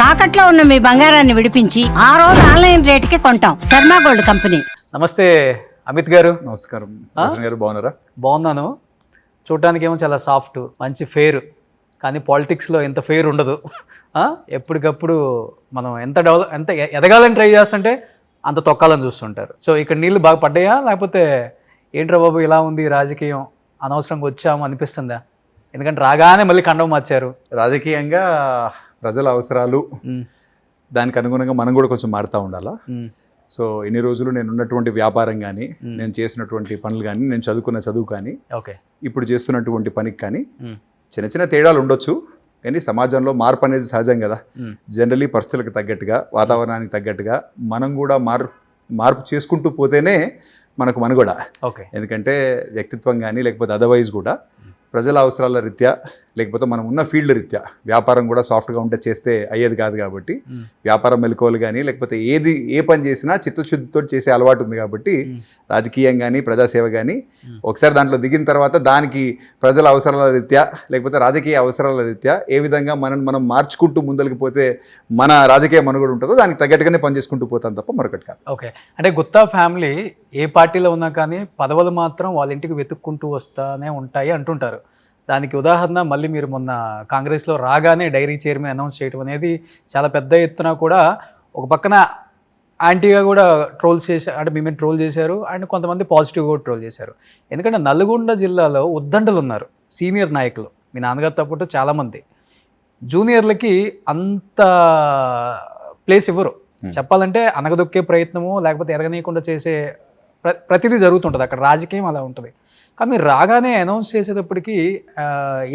తాకట్లో ఉన్న మీ బంగారాన్ని విడిపించి ఆ రోజు ఆన్లైన్ రేటుకి కొంటాం. Sharma gold company. నమస్తే అమిత్ గారు. నమస్కారం రోషన్ గారు, బాగున్నారా? బాగున్నాను. చూడటానికి ఏమో చాలా సాఫ్ట్, మంచి ఫెయిర్, కానీ పాలిటిక్స్లో ఎంత ఫెయిర్ ఉండదు. ఎప్పటికప్పుడు మనం ఎంత ఎదగాలని ట్రై చేస్తుంటే అంత తొక్కాలని చూస్తుంటారు. సో ఇక్కడ నీళ్ళు బాగా పడ్డాయా, లేకపోతే ఏంట్రా బాబు ఇలా ఉంది రాజకీయం, అనవసరంగా వచ్చాము అనిపిస్తుందా? ఎందుకంటే రాగానే మళ్ళీ కండం మార్చారు. రాజకీయంగా ప్రజల అవసరాలు దానికి అనుగుణంగా మనం కూడా కొంచెం మారుతూ ఉండాలా. సో ఇన్ని రోజులు నేను ఉన్నటువంటి వ్యాపారం కానీ, నేను చేసినటువంటి పనులు కానీ, నేను చదువుకున్న చదువు కానీ, ఓకే, ఇప్పుడు చేస్తున్నటువంటి పనికి కానీ చిన్న చిన్న తేడాలు ఉండొచ్చు. కానీ సమాజంలో మార్పు అనేది సహజం కదా. జనరలీ పరిస్థితులకు తగ్గట్టుగా, వాతావరణానికి తగ్గట్టుగా మనం కూడా మార్పు చేసుకుంటూ పోతేనే మనకు మనుగడ. ఓకే, ఎందుకంటే వ్యక్తిత్వం కానీ లేకపోతే అదర్వైజ్ కూడా ప్రజల అవసరాల రీత్యా లేకపోతే మనం ఉన్న ఫీల్డ్ రీత్యా వ్యాపారం కూడా సాఫ్ట్గా ఉంటే చేస్తే అయ్యేది కాదు. కాబట్టి వ్యాపారం మెలకువలు కానీ లేకపోతే ఏ పని చేసినా చిత్తశుద్ధితో చేసే అలవాటు ఉంది. కాబట్టి రాజకీయం కానీ ప్రజాసేవ కానీ ఒకసారి దాంట్లో దిగిన తర్వాత దానికి ప్రజల అవసరాల రీత్యా లేకపోతే రాజకీయ అవసరాల రీత్యా ఏ విధంగా మనం మార్చుకుంటూ ముందరికి పోతే మన రాజకీయ మనుగడ ఉంటుందో దానికి తగ్గట్టుగానే పనిచేసుకుంటూ పోతాం తప్ప మరొకటి కాదు. ఓకే, అంటే గుత్తా ఫ్యామిలీ ఏ పార్టీలో ఉన్నా కానీ పదవులు మాత్రం వాళ్ళ ఇంటికి వెతుక్కుంటూ వస్తానే ఉంటాయి అంటుంటారు. దానికి ఉదాహరణ మళ్ళీ మీరు మొన్న కాంగ్రెస్లో రాగానే డైరీ చైర్మన్ అనౌన్స్ చేయడం అనేది చాలా పెద్ద ఎత్తున కూడా ఒక పక్కన యాంటీగా కూడా ట్రోల్స్ చేశారు, అంటే మేమే ట్రోల్ చేశారు, అండ్ కొంతమంది పాజిటివ్గా కూడా ట్రోల్ చేశారు. ఎందుకంటే నల్గొండ జిల్లాలో ఉద్దండలు ఉన్నారు, సీనియర్ నాయకులు, మీ నాన్నగారితో పాటు చాలామంది. జూనియర్లకి అంత ప్లేస్ ఇవ్వరు. చెప్పాలంటే అనగదొక్కే ప్రయత్నము లేకపోతే ఎరగనీయకుండా చేసే ప్రతిదీ జరుగుతుంటుంది అక్కడ. రాజకీయం అలా ఉంటుంది. కానీ మీరు రాగానే అనౌన్స్ చేసేటప్పటికి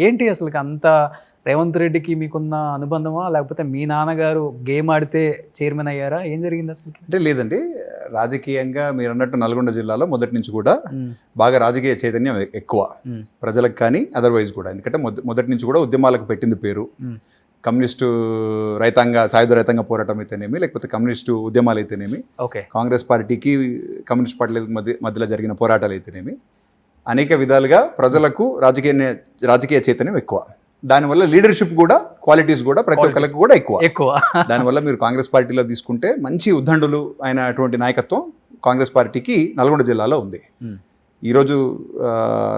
ఏంటి అసలు అంత రేవంత్ రెడ్డికి మీకున్న అనుబంధమా, లేకపోతే మీ నాన్నగారు గేమ్ ఆడితే చైర్మన్ అయ్యారా, ఏం జరిగింది అసలు? అంటే లేదండి, రాజకీయంగా మీరు అన్నట్టు నల్గొండ జిల్లాలో మొదటి నుంచి కూడా బాగా రాజకీయ చైతన్యం ఎక్కువ ప్రజలకు కానీ అదర్వైజ్ కూడా. ఎందుకంటే మొదటి నుంచి కూడా ఉద్యమాలకు పెట్టింది పేరు. కమ్యూనిస్టు సాయుధ రైతాంగ పోరాటం అయితేనేమి లేకపోతే కమ్యూనిస్టు ఉద్యమాలు అయితేనేమి, కాంగ్రెస్ పార్టీకి కమ్యూనిస్ట్ పార్టీల మధ్యలో జరిగిన పోరాటాలు అయితేనేమి, అనేక విధాలుగా ప్రజలకు రాజకీయ చైతన్యం ఎక్కువ. దానివల్ల లీడర్షిప్ కూడా, క్వాలిటీస్ కూడా ప్రతి ఒక్కరికి కూడా ఎక్కువ. దానివల్ల మీరు కాంగ్రెస్ పార్టీలో తీసుకుంటే మంచి ఉద్దండులు అయినటువంటి నాయకత్వం కాంగ్రెస్ పార్టీకి నల్గొండ జిల్లాలో ఉంది. ఈరోజు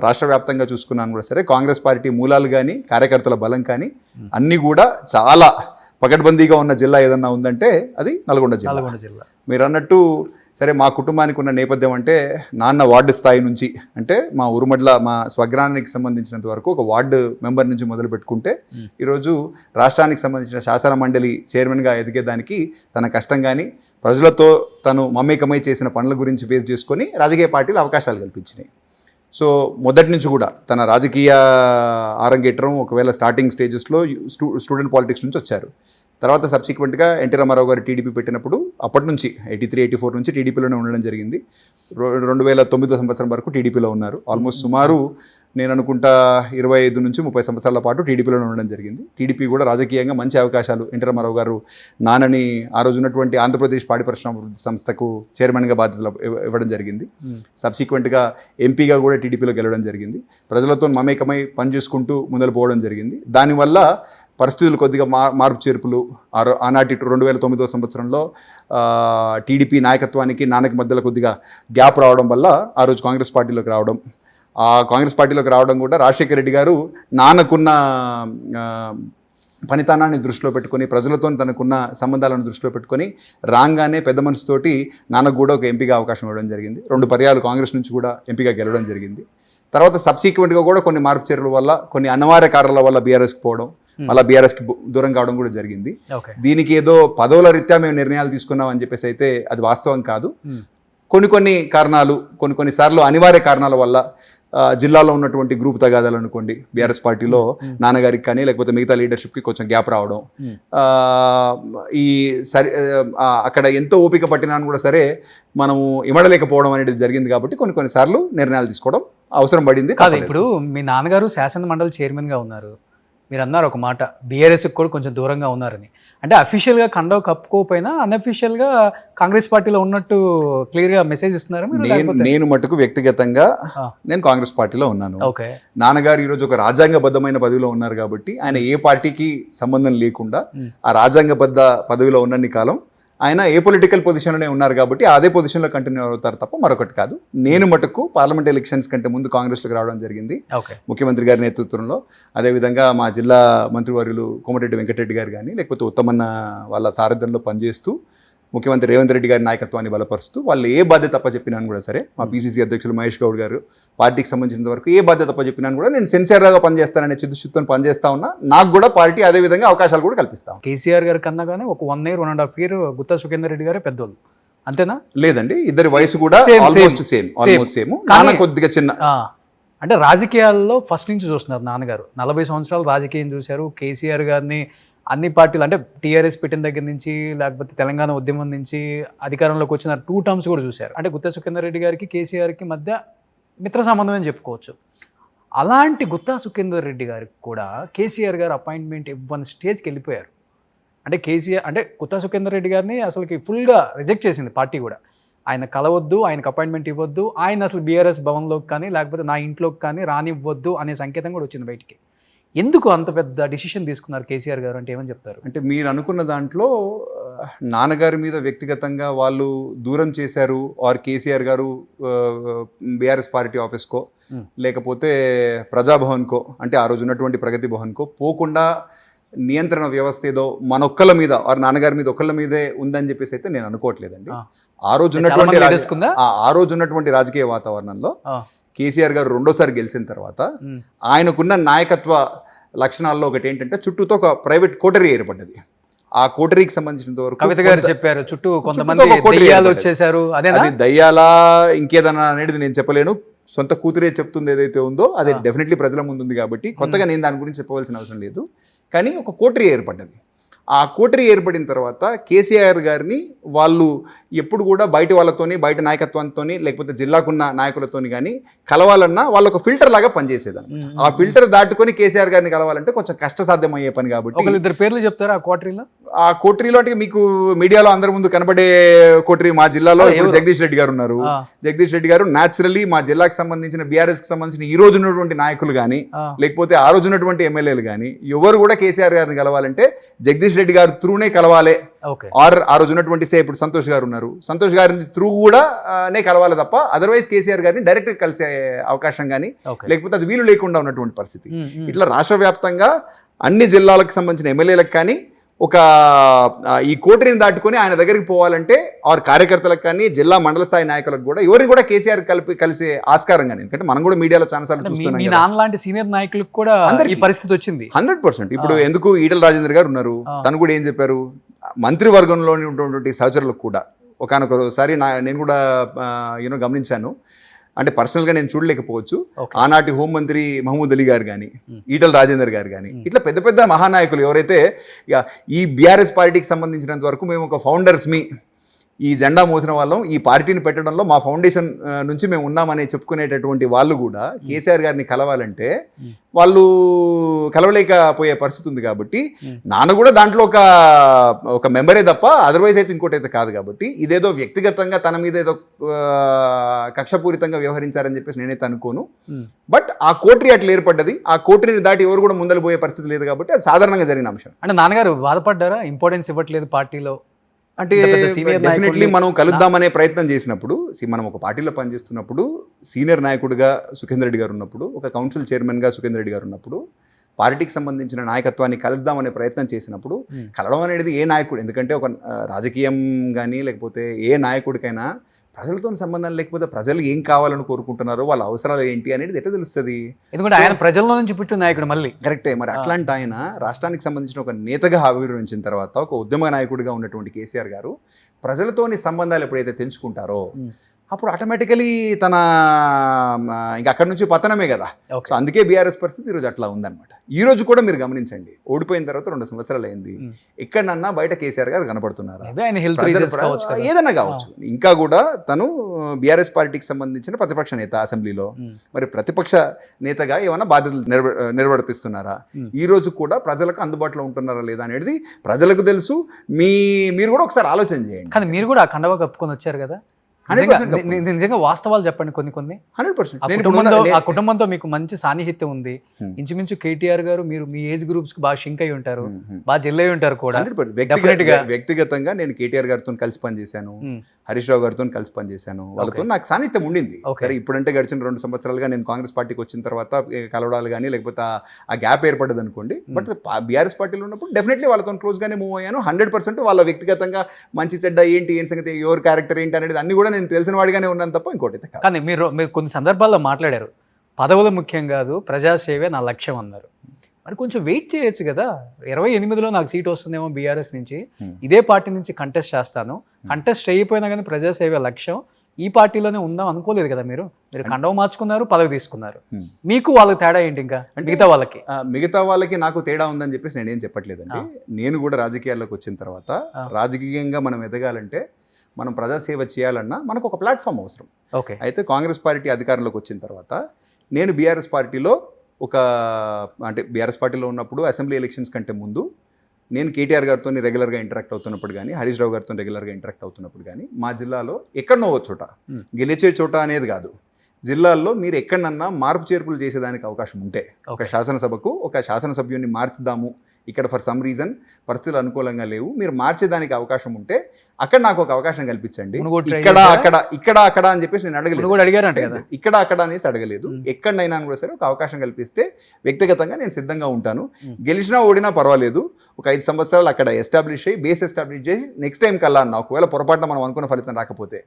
రాష్ట్ర వ్యాప్తంగా చూసుకున్నాను కూడా సరే, కాంగ్రెస్ పార్టీ మూలాలు కానీ కార్యకర్తల బలం కానీ అన్నీ కూడా చాలా పకడ్బందీగా ఉన్న జిల్లా ఏదన్నా ఉందంటే అది నల్గొండ జిల్లా. మీరు అన్నట్టు సరే, మా కుటుంబానికి ఉన్న నేపథ్యం అంటే నాన్న వార్డు స్థాయి నుంచి, అంటే మా ఉరుమడ్ల మా స్వగ్రామానికి సంబంధించినంత వరకు ఒక వార్డు మెంబర్ నుంచి మొదలు పెట్టుకుంటే ఈరోజు రాష్ట్రానికి సంబంధించిన శాసన మండలి చైర్మన్గా ఎదిగేదానికి తన కష్టం కానీ ప్రజలతో తను మమేకమై చేసిన పనుల గురించి బేస్ చేసుకొని రాజకీయ పార్టీలు అవకాశాలు కల్పించినాయి. సో మొదటి నుంచి కూడా తన రాజకీయ ఆరంగేట్రం ఒకవేళ స్టార్టింగ్ స్టేజెస్లో స్టూడెంట్ పాలిటిక్స్ నుంచి వచ్చారు. తర్వాత సబ్సిక్వెంట్గా ఎన్టీ రామారావు గారు టీడీపీ పెట్టినప్పుడు అప్పటి నుంచి 83-84 నుంచి టీడీపీలోనే ఉండడం జరిగింది. 2009 సంవత్సరం వరకు టీడీపీలో ఉన్నారు. ఆల్మోస్ట్ సుమారు నేను అనుకుంటా 25 నుంచి 30 సంవత్సరాల పాటు టీడీపీలోనే ఉండడం జరిగింది. టీడీపీ కూడా రాజకీయంగా మంచి అవకాశాలు, ఎన్టీ రామారావు గారు నాన్నని ఆ రోజు ఉన్నటువంటి ఆంధ్రప్రదేశ్ పాడి పరిశ్రమ సంస్థకు చైర్మన్గా బాధ్యతలు ఇవ్వడం జరిగింది. సబ్సిక్వెంట్గా ఎంపీగా కూడా టీడీపీలో గెలవడం జరిగింది. ప్రజలతో మమేకమై పనిచేసుకుంటూ ముందలు పోవడం జరిగింది. దానివల్ల పరిస్థితులు కొద్దిగా మార్పు చేర్పులు ఆనాటి 2009 సంవత్సరంలో టీడీపీ నాయకత్వానికి నాన్నకి మధ్యలో కొద్దిగా గ్యాప్ రావడం వల్ల ఆ రోజు కాంగ్రెస్ పార్టీలోకి రావడం. ఆ కాంగ్రెస్ పార్టీలోకి రావడం కూడా రాజశేఖర రెడ్డి గారు నాన్నకున్న పనితనాన్ని దృష్టిలో పెట్టుకొని, ప్రజలతో తనకున్న సంబంధాలను దృష్టిలో పెట్టుకొని రాగానే పెద్ద మనసుతోటి నాన్నకు కూడా ఒక ఎంపీగా అవకాశం ఇవ్వడం జరిగింది. 2 పర్యాలు కాంగ్రెస్ నుంచి కూడా ఎంపీగా గెలవడం జరిగింది. తర్వాత సబ్సిక్వెంట్గా కూడా కొన్ని మార్పు చర్యల వల్ల, కొన్ని అనివార్య కారణాల వల్ల బీఆర్ఎస్కి పోవడం, మళ్ళీ బీఆర్ఎస్కి దూరం కావడం కూడా జరిగింది. దీనికి ఏదో పదవుల రీత్యా మేము నిర్ణయాలు తీసుకున్నాం అని చెప్పేసి అయితే అది వాస్తవం కాదు. కొన్ని కారణాలు, కొన్ని సార్లు అనివార్య కారణాల వల్ల జిల్లాలో ఉన్నటువంటి గ్రూప్ తగాదాలు అనుకోండి, బీఆర్ఎస్ పార్టీలో నాన్నగారికి కానీ లేకపోతే మిగతా లీడర్షిప్కి కొంచెం గ్యాప్ రావడం, అక్కడ ఎంతో ఓపిక పట్టినా కూడా సరే మనము ఇమడలేకపోవడం అనేది జరిగింది. కాబట్టి కొన్ని సార్లు నిర్ణయాలు తీసుకోవడం అవసరం పడింది. ఇప్పుడు మీ నాన్నగారు శాసన మండలి చైర్మన్గా ఉన్నారు, మీరు అన్నారు ఒక మాట, బీఆర్ఎస్కి కూడా కొంచెం దూరంగా ఉన్నారని. అంటే అఫీషియల్గా కండవ కప్పుకోకపోయినా అన్అఫీషియల్గా కాంగ్రెస్ పార్టీలో ఉన్నట్టు క్లియర్గా మెసేజ్ ఇస్తున్నారు మీరు? నేను మటుకు వ్యక్తిగతంగా నేను కాంగ్రెస్ పార్టీలో ఉన్నాను. ఓకే. నాన్నగారు ఈరోజు ఒక రాజ్యాంగబద్ధమైన పదవిలో ఉన్నారు కాబట్టి ఆయన ఏ పార్టీకి సంబంధం లేకుండా ఆ రాజ్యాంగబద్ధ పదవిలో ఉన్నన్ని కాలం ఆయన ఏ పొలిటికల్ పొజిషన్లోనే ఉన్నారు కాబట్టి అదే పొజిషన్లో కంటిన్యూ అవుతారు తప్ప మరొకటి కాదు. నేను మటుకు పార్లమెంట్ ఎలక్షన్స్ కంటే ముందు కాంగ్రెస్లోకి రావడం జరిగింది ముఖ్యమంత్రి గారి నేతృత్వంలో. అదేవిధంగా మా జిల్లా మంత్రివర్యులు కోమటిరెడ్డి వెంకటరెడ్డి గారు కానీ లేకపోతే ఉత్తమన్న వాళ్ళ సారథ్యంలో పనిచేస్తూ ముఖ్యమంత్రి రేవంత్ రెడ్డి గారి నాయకత్వాన్ని బలపరుస్తూ వాళ్ళు ఏ బాధ్యత చెప్పినాను కూడా సరే, మా పీసీసీ అధ్యక్షులు మహేష్ గౌడ్ గారు పార్టీకి సంబంధించిన వరకు ఏ బాధ్యత చెప్పినాను కూడా నేను సిన్సియర్గా పనిచేస్తాననే చిత్తశుద్ధితో పనిచేస్తా ఉన్నా. నాకు కూడా పార్టీ అదే విధంగా అవకాశాలు కూడా కల్పిస్తాం. కేసీఆర్ గారి కన్నా కానీ ఒక 1 year 1.5 year గుత్తా సుఖేందర్ రెడ్డి గారే పెద్దోళ్ళు, అంతేనా? లేదండి, ఇద్దరి వయసు కూడా ఆల్మోస్ట్ సేమ్. నాన్న కొద్దిగా చిన్న. అంటే రాజకీయాల్లో ఫస్ట్ నుంచి చూస్తున్నారు నాన్నగారు, 40 సంవత్సరాలు రాజకీయం చూశారు. కేసీఆర్ గారిని అన్ని పార్టీలు అంటే టీఆర్ఎస్ పెట్టిన దగ్గర నుంచి లేకపోతే తెలంగాణ ఉద్యమం నుంచి అధికారంలోకి వచ్చిన 2 terms కూడా చూశారు. అంటే గుత్తా సుఖేందర్ రెడ్డి గారికి కేసీఆర్కి మధ్య మిత్ర సంబంధం అని చెప్పుకోవచ్చు. అలాంటి గుత్తా సుఖేందర్ రెడ్డి గారికి కూడా కేసీఆర్ గారు అపాయింట్మెంట్ ఇవ్వని స్టేజ్కి వెళ్ళిపోయారు. అంటే గుత్తా సుఖేందర్ రెడ్డి గారిని అసలుకి ఫుల్గా రిజెక్ట్ చేసింది పార్టీ కూడా. ఆయన కలవద్దు, ఆయనకు అపాయింట్మెంట్ ఇవ్వద్దు, ఆయన అసలు బీఆర్ఎస్ భవన్లోకి కానీ లేకపోతే నా ఇంట్లోకి కానీ రానివ్వద్దు అనే సంకేతం కూడా వచ్చింది బయటికి. ఎందుకు అంత పెద్ద డిసిషన్ తీసుకున్నారు కేసీఆర్ గారు అంటే ఏమని చెప్తారు? అంటే మీరు అనుకున్న దాంట్లో నాన్నగారి మీద వ్యక్తిగతంగా వాళ్ళు దూరం చేశారు, ఆర్ కేసీఆర్ గారు బీఆర్ఎస్ పార్టీ ఆఫీస్కో లేకపోతే ప్రజాభవన్కో అంటే ఆ రోజు ఉన్నటువంటి ప్రగతి భవన్కో పోకుండా నియంత్రణ వ్యవస్థ ఏదో మనొక్కళ్ళ మీద ఆర్ నాన్నగారి మీద ఒక్కళ్ళ మీదే ఉందని చెప్పేసి అయితే నేను అనుకోవట్లేదండి. ఆ రోజు ఉన్నటువంటి రాజకీయ వాతావరణంలో కేసీఆర్ గారు 2వ సారి గెలిచిన తర్వాత ఆయనకున్న నాయకత్వ లక్షణాల్లో ఒకటి ఏంటంటే చుట్టూతో ఒక ప్రైవేట్ కోటరీ ఏర్పడ్డది. ఆ కోటరీకి సంబంధించినంత వరకు కవిత గారు చెప్పారు చుట్టూ కొంతమంది దయ్యాలు వచ్చేసారు. అది దయ్యాలా ఇంకేదన్నా అనేది నేను చెప్పలేను. సొంత కూతురే చెప్తుంది ఏదైతే ఉందో అది డెఫినెట్లీ ప్రజల ముందు ఉంది కాబట్టి కొత్తగా నేను దాని గురించి చెప్పవలసిన అవసరం లేదు. కానీ ఒక కోటరీ ఏర్పడ్డది. ఆ కోటరీ ఏర్పడిన తర్వాత కేసీఆర్ గారిని వాళ్ళు ఎప్పుడు కూడా బయట వాళ్ళతోని బయట నాయకత్వంతోని లేకపోతే జిల్లాకున్న నాయకులతోని కానీ కలవాలన్నా వాళ్ళు ఒక ఫిల్టర్ లాగా పనిచేసేదాన్ని. ఆ ఫిల్టర్ దాటుకొని కేసీఆర్ గారిని కలవాలంటే కొంచెం కష్టసాధ్యం అయ్యే పని కాబట్టి 2 పేర్లు చెప్తారు ఆ కోటరీలో. అంటే మీకు మీడియాలో అందరి ముందు కనబడే కోటరీ మా జిల్లాలో ఇప్పుడు జగదీష్ రెడ్డి గారు ఉన్నారు. జగదీష్ రెడ్డి గారు న్యాచురల్లీ మా జిల్లాకు సంబంధించిన బీఆర్ఎస్ కి సంబంధించిన ఈ రోజు ఉన్నటువంటి నాయకులు కానీ లేకపోతే ఆ రోజు ఉన్నటువంటి ఎమ్మెల్యేలు కానీ ఎవరు కూడా కేసీఆర్ గారిని కలవాలంటే జగదీష్ రెడ్డి గారు త్రూనే కలవాలి. ఆర్ ఆ రోజు ఉన్నటువంటి ఇప్పుడు సంతోష్ గారు ఉన్నారు, సంతోష్ గారిని త్రూ కూడా నే కలవాలి తప్ప అదర్వైజ్ కేసీఆర్ గారిని డైరెక్ట్ కలిసే అవకాశం కానీ లేకపోతే అది వీలు లేకుండా ఉన్నటువంటి పరిస్థితి. ఇట్లా రాష్ట్ర వ్యాప్తంగా అన్ని జిల్లాలకు సంబంధించిన ఎమ్మెల్యేలకు కానీ ఒక ఈ కోటరీని దాటుకొని ఆయన దగ్గరికి పోవాలంటే ఆర్ కార్యకర్తలకు కానీ జిల్లా మండల స్థాయి నాయకులకు కూడా ఎవరిని కూడా కేసీఆర్ కలిసే ఆస్కారం కానీ, ఎందుకంటే మనం కూడా మీడియాలో చాలాసార్లు చూస్తున్నాం లాంటి సీనియర్ నాయకులకు కూడా ఈ పరిస్థితి వచ్చింది 100%. ఇప్పుడు ఎందుకు ఈటల రాజేందర్ గారు ఉన్నారు, తను కూడా ఏం చెప్పారు, మంత్రివర్గంలో ఉన్నటువంటి సహచరులకు కూడా ఒకనొకసారి నేను కూడా గమనించాను. అంటే పర్సనల్గా నేను చూడలేకపోవచ్చు. ఆనాటి హోంమంత్రి మహమూద్ అలీ గారు కానీ ఈటల రాజేందర్ గారు కానీ ఇట్లా పెద్ద పెద్ద మహానాయకులు ఎవరైతే ఇక ఈ బీఆర్ఎస్ పార్టీకి సంబంధించినంత వరకు మేము ఒక ఫౌండర్స్ ఈ జెండా మోసిన వాళ్ళం, ఈ పార్టీని పెట్టడంలో మా ఫౌండేషన్ నుంచి మేము ఉన్నామని చెప్పుకునేటటువంటి వాళ్ళు కూడా కేసీఆర్ గారిని కలవాలంటే వాళ్ళు కలవలేకపోయే పరిస్థితి ఉంది. కాబట్టి నాన్న కూడా దాంట్లో ఒక మెంబరే తప్ప అదర్వైజ్ అయితే ఇంకోటి అయితే కాదు. కాబట్టి ఇదేదో వ్యక్తిగతంగా తన మీద ఏదో కక్షపూరితంగా వ్యవహరించారని చెప్పేసి నేనైతే అనుకోను. బట్ ఆ కోటరీ అట్లా ఏర్పడ్డది. ఆ కోటరీని దాటి ఎవరు కూడా ముందలు పోయే పరిస్థితి లేదు కాబట్టి అది సాధారణంగా జరిగిన అంశం. అంటే నాన్నగారు బాధపడ్డారా, ఇంపార్టెన్స్ ఇవ్వట్లేదు పార్టీలో? అంటే డెఫినెట్లీ మనం కలుద్దామనే ప్రయత్నం చేసినప్పుడు మనం ఒక పార్టీలో పనిచేస్తున్నప్పుడు సీనియర్ నాయకుడిగా సుఖేందర్ రెడ్డి గారు ఉన్నప్పుడు, ఒక కౌన్సిల్ చైర్మన్గా సుఖేందర్ రెడ్డి గారు ఉన్నప్పుడు పార్టీకి సంబంధించిన నాయకత్వాన్ని కలుద్దామనే ప్రయత్నం చేసినప్పుడు కలవడం అనేది ఏ నాయకుడు, ఎందుకంటే ఒక రాజకీయం కానీ లేకపోతే ఏ నాయకుడికైనా ప్రజలతో సంబంధం లేకపోతే ప్రజలు ఏం కావాలని కోరుకుంటున్నారో వాళ్ళ అవసరాలు ఏంటి అనేది ఎట్లా తెలుస్తుంది? ఎందుకంటే ఆయన ప్రజల్లో నుంచి పుట్టిన నాయకుడు మళ్ళీ కరెక్టే. మరి అట్లాంటి ఆయన రాష్ట్రానికి సంబంధించిన ఒక నేతగా ఆవిర్భవించిన తర్వాత ఒక ఉద్యమ నాయకుడిగా ఉన్నటువంటి కేసీఆర్ గారు ప్రజలతోని సంబంధాలు ఎప్పుడైతే తెంచుకుంటారో అప్పుడు ఆటోమేటికలీ తన ఇంకా అక్కడి నుంచి పతనమే కదా. Okay. సో అందుకే బీఆర్ఎస్ పరిస్థితి ఈరోజు అట్లా ఉందన్నమాట. ఈ రోజు కూడా మీరు గమనించండి, ఓడిపోయిన తర్వాత 2 సంవత్సరాలు అయింది, ఎక్కడన్నా బయట కేసీఆర్ గారు కనపడుతున్నారా? Maybe ఆయన health ప్రజల reasons కావచ్చు కదా. ఏదైనా కావచ్చు. ఇంకా కూడా తను బీఆర్ఎస్ పార్టీకి సంబంధించిన ప్రతిపక్ష నేత అసెంబ్లీలో, మరి ప్రతిపక్ష నేతగా ఏమైనా బాధ్యతలు నిర్వర్తిస్తున్నారా? ఈ రోజు కూడా ప్రజలకు అందుబాటులో ఉంటున్నారా లేదా అనేది ప్రజలకు తెలుసు. మీరు కూడా ఒకసారి ఆలోచన చేయండి. కానీ మీరు కూడా ఆ కండవ కప్పుకొని వచ్చారు కదా. 100% నిజంగా వాస్తవాలు చెప్పండి కొన్ని. 100%. ఆ కుటుంబంతో మీకు మంచి సాన్నిహిత్యం ఉంది. ఇంచుమించు కేటీఆర్ గారు మీరు మీ ఏజ్ గ్రూప్స్ కి బాగా షింక్ అయి ఉంటారు, బాగా జెల్ అయి ఉంటారు కూడా. వ్యక్తిగతంగా నేను కేటీఆర్ గారితో కలిసి పనిచేశాను, హరీష్ రావు గారితో కలిసి పనిచేశాను. వాళ్ళతో నాకు సాన్నిహిత్యం ఉండింది. సరే ఇప్పుడంటే గడిచిన 2 సంవత్సరాలుగా నేను కాంగ్రెస్ పార్టీకి వచ్చిన తర్వాత కలవడాలు కానీ లేకపోతే ఆ గ్యాప్ ఏర్పడ్డది అనుకోండి. బట్ బీఆర్ఎస్ పార్టీలో ఉన్నప్పుడు డెఫినెట్లీ వాళ్ళతో క్లోజ్గానే మూవ్ అయ్యాను. 100% వాళ్ళ వ్యక్తిగతంగా మంచి చెడ్డ ఏంటి సంగతి, ఎవరి క్యారెక్టర్ ఏంటి అనేది అన్ని కూడా నేను తెలిసిన వాడిగానే ఉన్నాను తప్ప ఇంకోటి కాదు. కానీ మీరు కొన్ని సందర్భాల్లో మాట్లాడారు, పదవులు ముఖ్యం కాదు, ప్రజాసేవే నా లక్ష్యం అన్నారు. మరి కొంచెం వెయిట్ చేయొచ్చు కదా. 28లో నాకు సీట్ వస్తుందేమో బీఆర్ఎస్ నుంచి, ఇదే పార్టీ నుంచి కంటెస్ట్ చేస్తాను, కంటెస్ట్ చేయకపోయినా కానీ ప్రజాసేవ లక్ష్యం, ఈ పార్టీలోనే ఉందాం అనుకోలేదు కదా. మీరు కండవ మార్చుకున్నారు, పదవి తీసుకున్నారు. మీకు వాళ్ళకి తేడా ఏంటి? ఇంకా మిగతా వాళ్ళకి నాకు తేడా ఉందని చెప్పేసి నేనేం చెప్పట్లేదండి. నేను కూడా రాజకీయాల్లోకి వచ్చిన తర్వాత రాజకీయంగా మనం ఎదగాలంటే, మనం ప్రజాసేవ చేయాలన్నా మనకు ఒక ప్లాట్ఫామ్ అవసరం. అయితే కాంగ్రెస్ పార్టీ అధికారంలోకి వచ్చిన తర్వాత నేను బీఆర్ఎస్ పార్టీలో బీఆర్ఎస్ పార్టీలో ఉన్నప్పుడు అసెంబ్లీ ఎలక్షన్స్ కంటే ముందు నేను కేటీఆర్ గారితో రెగ్యులర్గా ఇంటరాక్ట్ అవుతున్నప్పుడు కానీ, హరీష్ రావు గారితో రెగ్యులర్గా ఇంటరాక్ట్ అవుతున్నప్పుడు కానీ, మా జిల్లాలో ఎక్కడనో ఒక చోట, గెలిచే చోట అనేది కాదు, జిల్లాల్లో మీరు ఎక్కడన్నా మార్పు చేర్పులు చేసేదానికి అవకాశం ఉంటే, ఒక శాసనసభకు ఒక శాసనసభ్యుని మార్చుదాము, ఇక్కడ ఫర్ సమ్ రీజన్ పరిస్థితులు అనుకూలంగా లేవు, మీరు మార్చేదానికి అవకాశం ఉంటే అక్కడ నాకు ఒక అవకాశం కల్పించండి. ఇక్కడ అక్కడ అని చెప్పేసి నేను అడగలేదు. ఇక్కడ అక్కడ అనేసి అడగలేదు. ఎక్కడైనా కూడా సరే ఒక అవకాశం కల్పిస్తే వ్యక్తిగతంగా నేను సిద్ధంగా ఉంటాను. గెలిచినా ఓడినా పర్వాలేదు, ఒక 5 సంవత్సరాలు అక్కడ ఎస్టాబ్లిష్ అయ్యి బేస్ ఎస్టాబ్లిష్ చేసి నెక్స్ట్ టైం కల్లా అన్న ఒకవేళ పొరపాటున మనం అనుకున్న ఫలితం రాకపోతే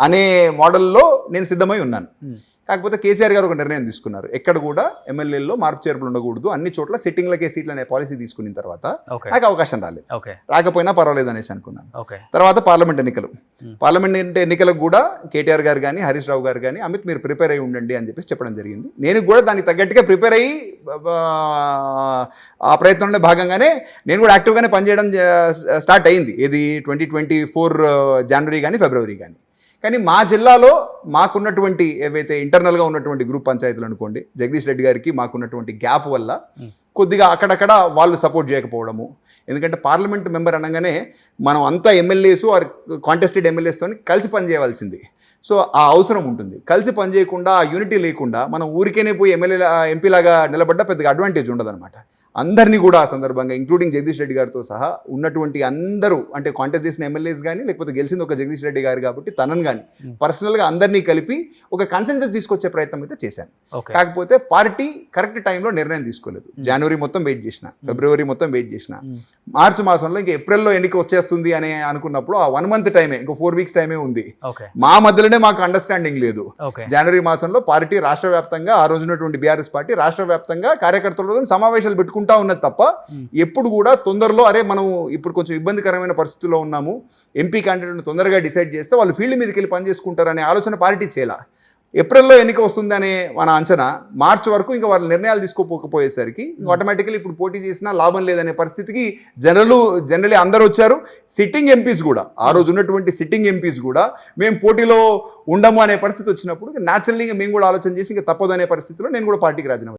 అనే మోడల్లో నేను సిద్ధమై ఉన్నాను. కాకపోతే కేసీఆర్ గారు ఒక నిర్ణయం తీసుకున్నారు, ఎక్కడ కూడా ఎమ్మెల్యేల్లో మార్పు చేర్పులు ఉండకూడదు, అన్ని చోట్ల సిట్టింగ్లకే సీట్లు అనే పాలసీ తీసుకున్న తర్వాత నాకు అవకాశం రాలేదు. రాకపోయినా పర్వాలేదు అనేసి అనుకున్నాను. తర్వాత పార్లమెంట్ ఎన్నికలకు కూడా కేటీఆర్ గారు కానీ, హరీష్ రావు గారు కానీ, అమిత్ మీరు ప్రిపేర్ అయ్యి ఉండండి అని చెప్పేసి చెప్పడం జరిగింది. నేను కూడా దానికి తగ్గట్టుగా ప్రిపేర్ అయ్యి ఆ ప్రయత్నంలో భాగంగానే నేను కూడా యాక్టివ్గానే పనిచేయడం స్టార్ట్ అయ్యింది. ఇది 2024 జనవరి కానీ ఫిబ్రవరి కానీ. కానీ మా జిల్లాలో మాకున్నటువంటి ఏవైతే ఇంటర్నల్గా ఉన్నటువంటి గ్రూప్ పంచాయతీలు అనుకోండి, జగదీష్ రెడ్డి గారికి మాకున్నటువంటి గ్యాప్ వల్ల కొద్దిగా అక్కడక్కడ వాళ్ళు సపోర్ట్ చేయకపోవడము. ఎందుకంటే పార్లమెంట్ మెంబర్ అనగానే మనం అంతా ఎమ్మెల్యేస్ ఆర్ కాంటెస్టెడ్ ఎమ్మెల్యేస్తో కలిసి పనిచేయవలసింది. సో ఆ అవసరం ఉంటుంది. కలిసి పనిచేయకుండా, ఆ యూనిటీ లేకుండా మనం ఊరికేనే పోయి ఎంపీలాగా నిలబడ్డా పెద్దగా అడ్వాంటేజ్ ఉండదన్నమాట. అందరినీ కూడా ఆ సందర్భంగా ఇంక్లూడింగ్ జగదీష్ రెడ్డి గారితో సహా ఉన్నటువంటి అందరూ, అంటే కాంటెస్ట్ చేసిన ఎమ్మెల్యేస్ కానీ, లేకపోతే గెలిచింది ఒక జగదీష్ రెడ్డి గారు కాబట్టి తనని కానీ పర్సనల్గా అందరినీ కలిపి ఒక కన్సెన్సస్ తీసుకొచ్చే ప్రయత్నం అయితే చేశాను. కాకపోతే పార్టీ కరెక్ట్ టైంలో నిర్ణయం తీసుకోలేదు. జనవరి మొత్తం వెయిట్ చేసిన, ఫిబ్రవరి మొత్తం వెయిట్ చేసిన, మార్చి మాసంలో ఇంకా ఏప్రిల్లో ఎన్నిక వచ్చేస్తుంది అని అనుకున్నప్పుడు ఆ 1 మంత్ టైమే, ఇంకో 4 వీక్స్ టైమే ఉంది. మా మధ్యలోనే మాకు అండర్స్టాండింగ్ లేదు. జనవరి మాసంలో పార్టీ రాష్ట్ర వ్యాప్తంగా, ఆ రోజు ఉన్నటువంటి బీఆర్ఎస్ పార్టీ రాష్ట్ర వ్యాప్తంగా కార్యకర్తలతో సమావేశాలు పెట్టుకుంటా ఉన్నది తప్ప ఎప్పుడు కూడా తొందరలో మనం ఇప్పుడు కొంచెం ఇబ్బందికరమైన పరిస్థితుల్లో ఉన్నాము, ఎంపీ క్యాండిడేట్ను తొందరగా డిసైడ్ చేస్తే వాళ్ళు ఫీల్డ్ మీదకి వెళ్ళి పనిచేసుకుంటారనే ఆలోచన పార్టీ చేయాల. ఏప్రిల్లో ఎన్నిక వస్తుందనే మన అంచనా, మార్చి వరకు ఇంకా వాళ్ళ నిర్ణయాలు తీసుకోకపోయేసరికి ఆటోమేటికలీ ఇప్పుడు పోటీ చేసినా లాభం లేదనే పరిస్థితికి జనరలీ అందరూ వచ్చారు. సిట్టింగ్ ఎంపీస్ కూడా, ఆ రోజు ఉన్నటువంటి సిట్టింగ్ ఎంపీస్ కూడా మేము పోటీలో ఉండము అనే పరిస్థితి వచ్చినప్పుడు న్యాచురల్గా మేము కూడా ఆలోచన చేసి ఇంకా తప్పదనే పరిస్థితిలో నేను కూడా పార్టీకి రాజీనామా